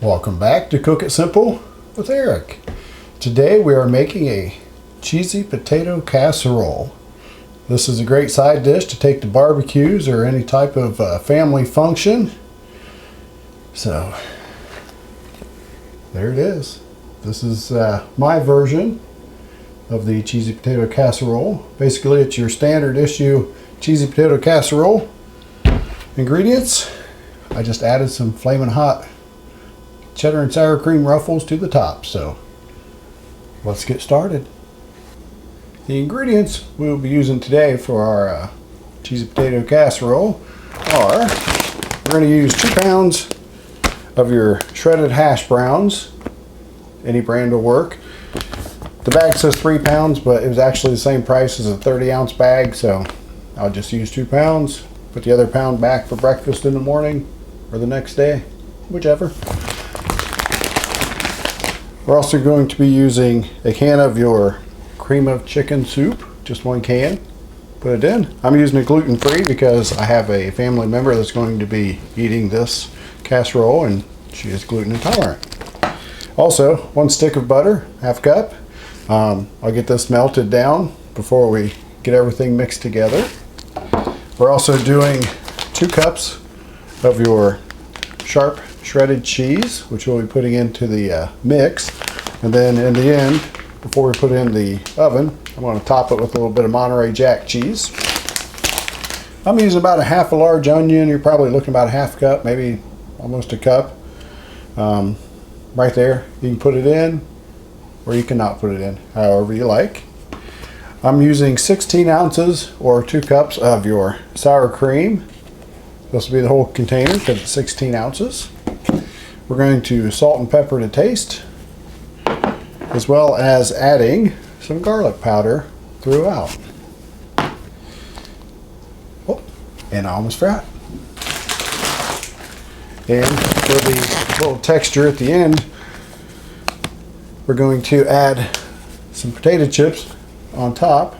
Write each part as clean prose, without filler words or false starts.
Welcome back to Cook It Simple with Eric. Today we are making a cheesy potato casserole. This is a great side dish to take to barbecues or any type of family function. So there it is. This is my version of the cheesy potato casserole. Basically it's your standard issue cheesy potato casserole. Ingredients: I just added some Flamin Hot cheddar and sour cream ruffles to the top. So let's get started. The ingredients we'll be using today for our cheesy potato casserole are: we're going to use 2 pounds of your shredded hash browns. Any brand will work. The bag says 3 pounds, but it was actually the same price as a 30-ounce bag, so I'll just use 2 pounds. Put the other pound back for breakfast in the morning or the next day, whichever. We're also going to be using a can of your cream of chicken soup, just 1 can. Put it in. I'm using it gluten-free because I have a family member that's going to be eating this casserole and she is gluten intolerant. Also, 1 stick of butter, 1/2 cup. I'll get this melted down before we get everything mixed together. We're also doing 2 cups of your sharp shredded cheese, which we'll be putting into the mix. And then in the end, before we put it in the oven, I'm going to top it with a little bit of Monterey Jack cheese. I'm using about 1/2 a large onion. You're probably looking about 1/2 cup, maybe almost a cup. Right there, you can put it in or you cannot put it in, however you like. I'm using 16 ounces or 2 cups of your sour cream. This will be the whole container because it's 16 ounces. We're going to salt and pepper to taste, as well as adding some garlic powder throughout. Oh, and I almost forgot. And for the little texture at the end, we're going to add some potato chips on top.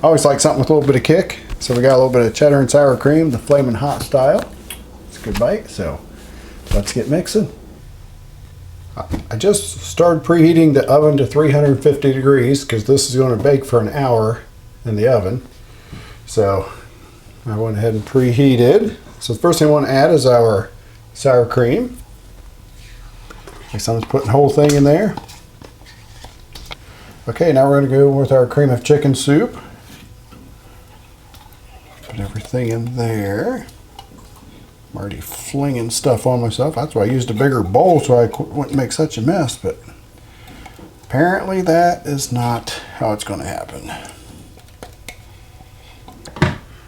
I always like something with a little bit of kick. So we got a little bit of cheddar and sour cream, the Flamin Hot style. It's a good bite, so let's get mixing. I just started preheating the oven to 350 degrees because this is going to bake for an hour in the oven. So I went ahead and preheated. So the first thing I want to add is our sour cream. Okay, so I'm just putting the whole thing in there. Okay, now we're going to go with our cream of chicken soup. Put everything in there. I'm already flinging stuff on myself. That's why I used a bigger bowl so I wouldn't make such a mess, but apparently that is not how it's going to happen.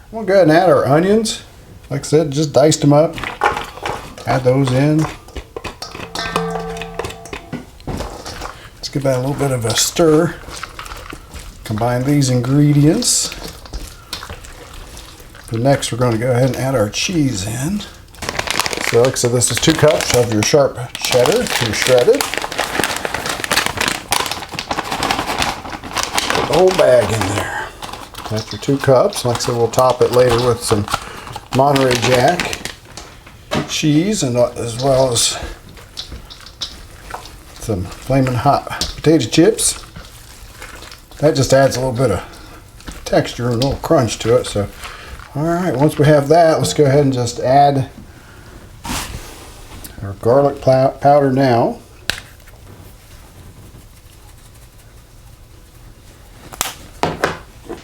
We'll go ahead and add our onions. Like I said, just diced them up. Add those in. Let's give that a little bit of a stir. Combine these ingredients. But next we're going to go ahead and add our cheese in. So like I said, this is 2 cups of your sharp cheddar, your shredded. Put the whole bag in there. That's your 2 cups. Like I said, we'll top it later with some Monterey Jack cheese, and as well as some Flamin Hot potato chips. That just adds a little bit of texture and a little crunch to it. So, all right, once we have that, let's go ahead and just add our garlic powder now.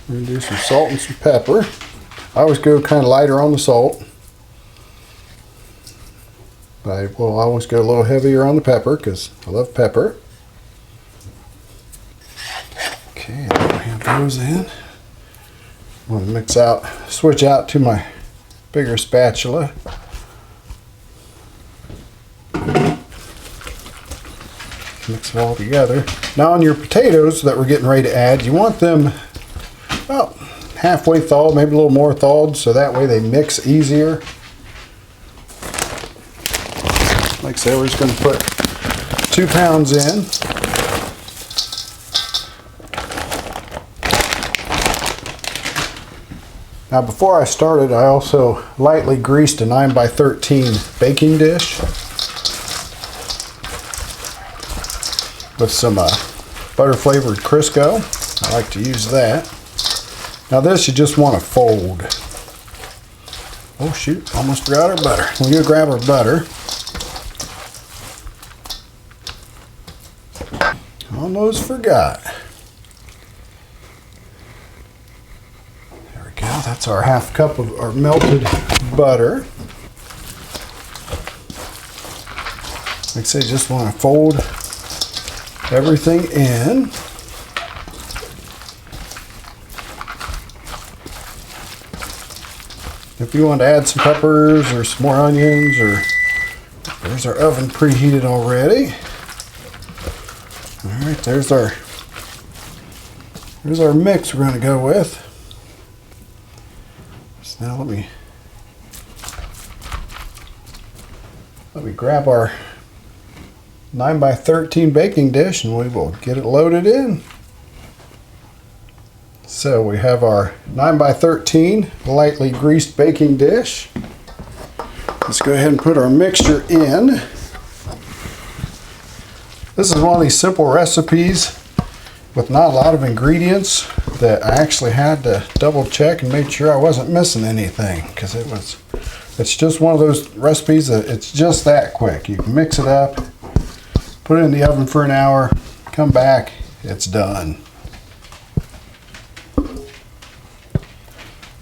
We're going to do some salt and some pepper. I always go kind of lighter on the salt, but I will always go a little heavier on the pepper because I love pepper. Okay, now we have those in. I'm going to mix out, switch out to my bigger spatula. Mix it all together. Now on your potatoes that we're getting ready to add, you want them about halfway thawed, maybe a little more thawed, so that way they mix easier. Like I said, we're just going to put 2 pounds in. Now before I started, I also lightly greased a 9x13 baking dish. with some butter flavored Crisco. I like to use that. Now this you just want to fold. Oh shoot, almost forgot our butter. We're going to grab our butter. Almost forgot. There we go. That's our half cup of our melted butter. Like I say, just want to fold everything in. If you want to add some peppers or some more onions, or there's our oven preheated already. All right, there's our mix we're going to go with. So now let me grab our 9x13 baking dish and we will get it loaded in. So we have our 9x13 lightly greased baking dish. Let's go ahead and put our mixture in. This is one of these simple recipes with not a lot of ingredients that I actually had to double check and make sure I wasn't missing anything, because it's just one of those recipes that it's just that quick. You can mix it up, put it in the oven for an hour, come back, it's done.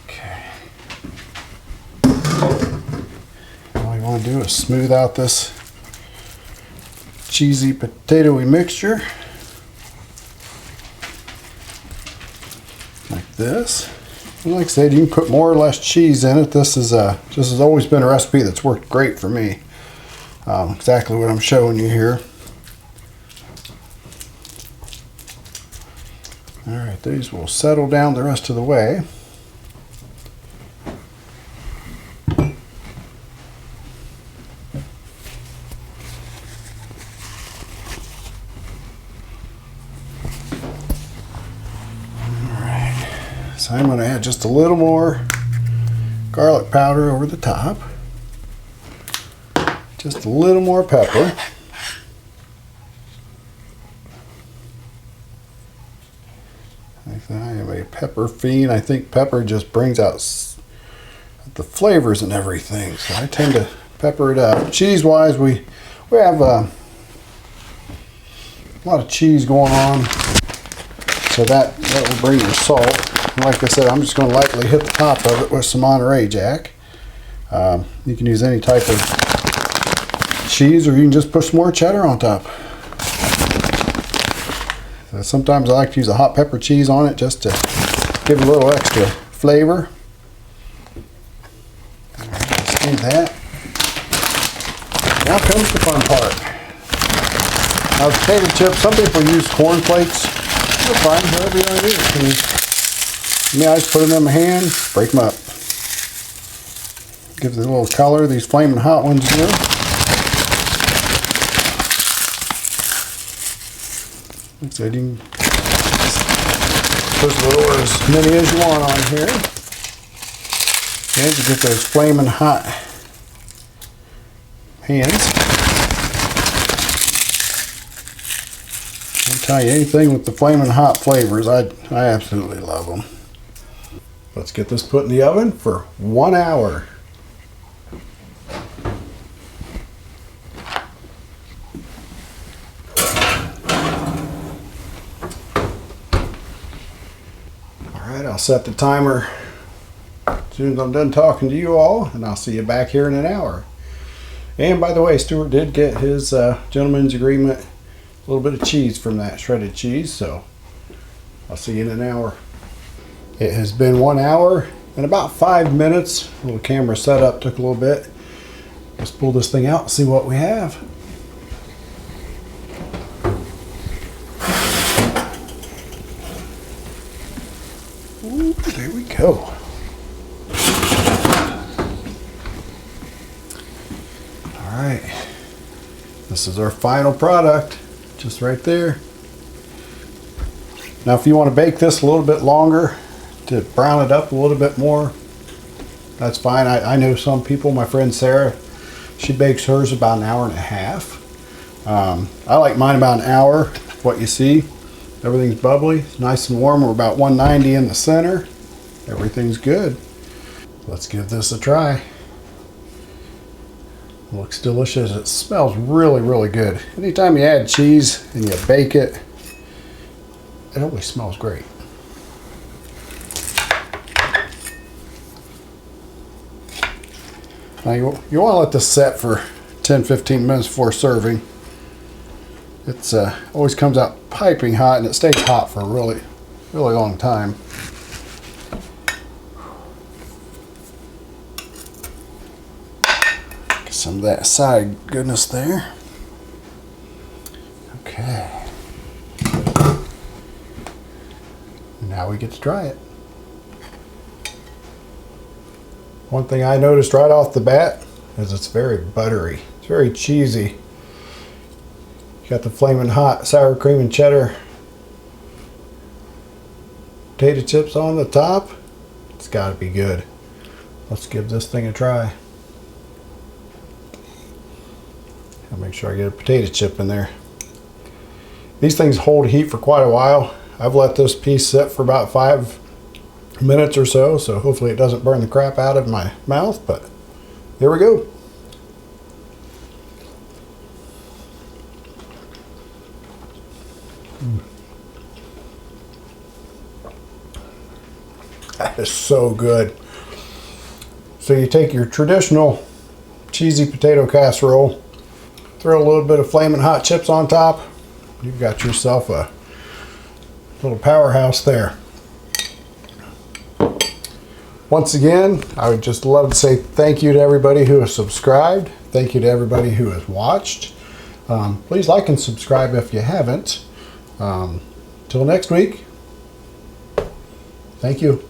Okay. All you want to do is smooth out this cheesy potatoey mixture like this. And like I said, you can put more or less cheese in it. This has always been a recipe that's worked great for me. Exactly what I'm showing you here. All right, these will settle down the rest of the way. So I'm going to add just a little more garlic powder over the top. Just a little more pepper. I am a pepper fiend. I think pepper just brings out the flavors and everything. So I tend to pepper it up. Cheese-wise, we have a lot of cheese going on. So that will bring your salt. Like I said, I'm just going to lightly hit the top of it with some Monterey Jack. You can use any type of cheese, or you can just put some more cheddar on top. So sometimes I like to use a hot pepper cheese on it just to give it a little extra flavor. Let's do that. Now comes the fun part. Now potato chips, some people use corn flakes. You're fine, whatever you want to do. I just put them in my hand, break them up. Gives it a little color, these Flamin Hot ones do. Looks like you can put a little, as many as you want on here. And to get those Flamin Hot hands. I'll tell you, anything with the Flamin Hot flavors, I absolutely love them. Let's get this put in the oven for 1 hour. Alright, I'll set the timer as soon as I'm done talking to you all, and I'll see you back here in an hour. And by the way, Stuart did get his gentleman's agreement, a little bit of cheese from that shredded cheese, so I'll see you in an hour. It has been 1 hour and about 5 minutes. A little camera setup took a little bit. Let's pull this thing out and see what we have. Ooh, there we go. All right. This is our final product, just right there. Now if you want to bake this a little bit longer, to brown it up a little bit more, that's fine. I know some people, my friend Sarah, she bakes hers about 1.5 hours. I like mine about an hour. what you see. Everything's bubbly, it's nice and warm. We're about 190 in the center. Everything's good. Let's give this a try. It looks delicious. It smells really, really good. Anytime you add cheese and you bake it, it always smells great. Now you want to let this set for 10-15 minutes before serving. It's always comes out piping hot, and it stays hot for a really, really long time. Get some of that side goodness there. Okay. Now we get to try it. One thing I noticed right off the bat is it's very buttery. It's very cheesy. You got the Flamin Hot sour cream and cheddar potato chips on the top. It's got to be good. Let's give this thing a try. I'll make sure I get a potato chip in there. These things hold heat for quite a while. I've let this piece sit for about 5 minutes or so, so hopefully it doesn't burn the crap out of my mouth, but here we go. That is so good. So you take your traditional cheesy potato casserole, throw a little bit of Flamin' Hot chips on top, you've got yourself a little powerhouse there. Once again, I would just love to say thank you to everybody who has subscribed. Thank you to everybody who has watched. Please like and subscribe if you haven't. Till next week, thank you.